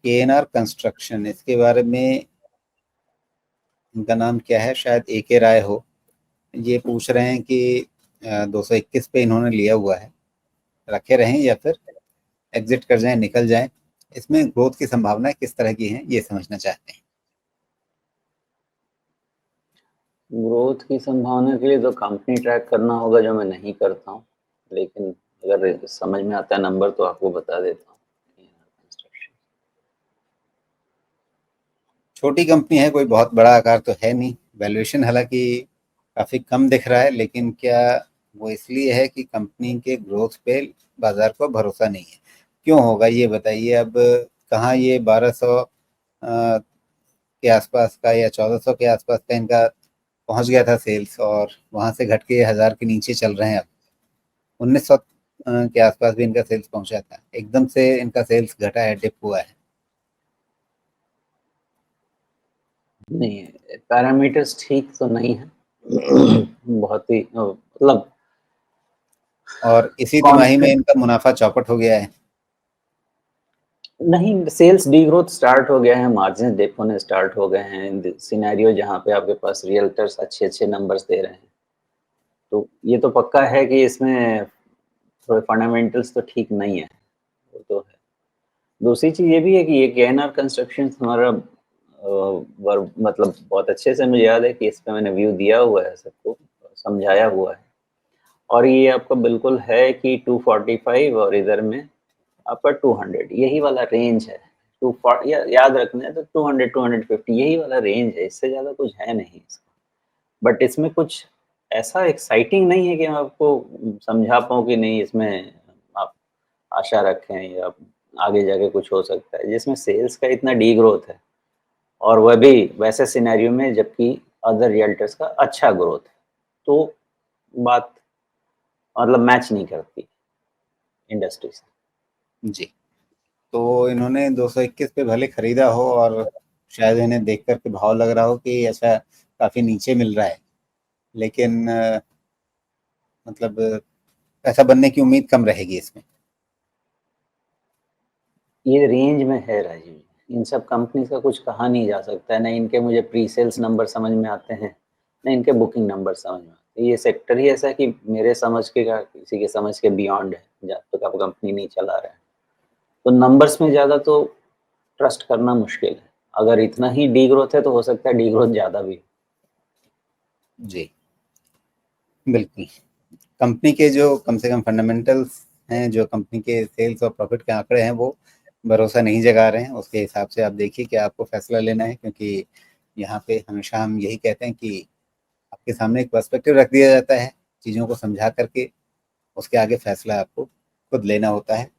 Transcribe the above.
KNR construction, इसके बारे में इनका नाम क्या है, शायद एके राय हो। ये पूछ रहे हैं कि 221 पे इन्होंने लिया हुआ है, रखे रहें या फिर एग्जिट कर जाएं, निकल जाएं। इसमें ग्रोथ की संभावनाएं किस तरह की हैं, ये समझना चाहते हैं। ग्रोथ की संभावना के लिए तो कंपनी ट्रैक करना होगा, जो मैं नहीं करता हूँ, लेकिन अगर समझ में आता है नंबर तो आपको बता देता हूँ। छोटी कंपनी है, कोई बहुत बड़ा आकार तो है नहीं। वैल्यूएशन हालांकि काफ़ी कम दिख रहा है, लेकिन क्या वो इसलिए है कि कंपनी के ग्रोथ पे बाजार को भरोसा नहीं है? क्यों होगा ये बताइए। अब कहाँ ये 1200 के आसपास का या 1400 के आसपास का इनका पहुंच गया था सेल्स, और वहां से घट के 1000 के नीचे चल रहे हैं। अब 1900 के आसपास भी इनका सेल्स पहुंचा था, एकदम से इनका सेल्स घटा है, डिप हुआ है। नहीं, पैरामीटर्स ठीक तो नहीं है। बहुत ही मतलब और इसी तिमाही में कॉन्फिडेंट इनका मुनाफा चौपट हो गया है। नहीं, सेल्स डीग्रोथ स्टार्ट हो गया है, मार्जिन डिप होने स्टार्ट हो गए हैं। सिनेरियो जहाँ पे आपके पास रियल्टर्स अच्छे अच्छे नंबर्स दे रहे हैं, तो ये तो पक्का है कि इसमें थोड़े फंडामेंटल्स तो ठीक नहीं है, वो तो है। दूसरी चीज़ ये भी है कि ये केएनआर कंस्ट्रक्शन हमारा मतलब बहुत अच्छे से मुझे याद है कि इस पे मैंने व्यू दिया हुआ है, सबको समझाया हुआ है। और ये आपका बिल्कुल है कि 245 और इधर में आपका 200 यही वाला रेंज है। याद रखना है तो 200 250 यही वाला रेंज है, इससे ज़्यादा कुछ है नहीं इसका। बट इसमें कुछ ऐसा एक्साइटिंग नहीं है कि मैं आपको समझा पाऊँ कि नहीं, इसमें आप आशा रखें या आगे जाके कुछ हो सकता है, जिसमें सेल्स का इतना डीग्रोथ है और वह भी वैसे सिनेरियो में जबकि अदर रियल्टर्स का अच्छा ग्रोथ है। तो बात मतलब मैच नहीं करती इंडस्ट्री से। जी। तो इन्होंने 221 पे भले खरीदा हो, और शायद इन्हें देख करके भाव लग रहा हो कि ऐसा काफ़ी नीचे मिल रहा है, लेकिन मतलब पैसा बनने की उम्मीद कम रहेगी इसमें। ये रेंज में है राजीव, इन सब कंपनीज का कुछ कहा नहीं जा सकता है। ना इनके मुझे प्री सेल्स नंबर समझ में आते हैं, ना इनके बुकिंग नंबर समझ में आते हैं। ये सेक्टर ही ऐसा है कि मेरे समझ के का किसी के समझ के बियॉन्ड है, जब तक आप कंपनी नहीं चला रहे हैं। तो नंबर्स में ज़्यादा तो ट्रस्ट करना मुश्किल है। अगर इतना ही डी ग्रोथ है तो हो सकता है डी ग्रोथ ज़्यादा भी हो। जी, बिल्कुल। कंपनी के जो कम से कम फंडामेंटल्स हैं, जो कंपनी के सेल्स और प्रॉफिट के आंकड़े हैं, वो भरोसा नहीं जगा रहे हैं। उसके हिसाब से आप देखिए कि आपको फैसला लेना है, क्योंकि यहाँ पे हमेशा हम यही कहते हैं कि आपके सामने एक पर्सपेक्टिव रख दिया जाता है, चीज़ों को समझा करके उसके आगे फैसला आपको खुद लेना होता है।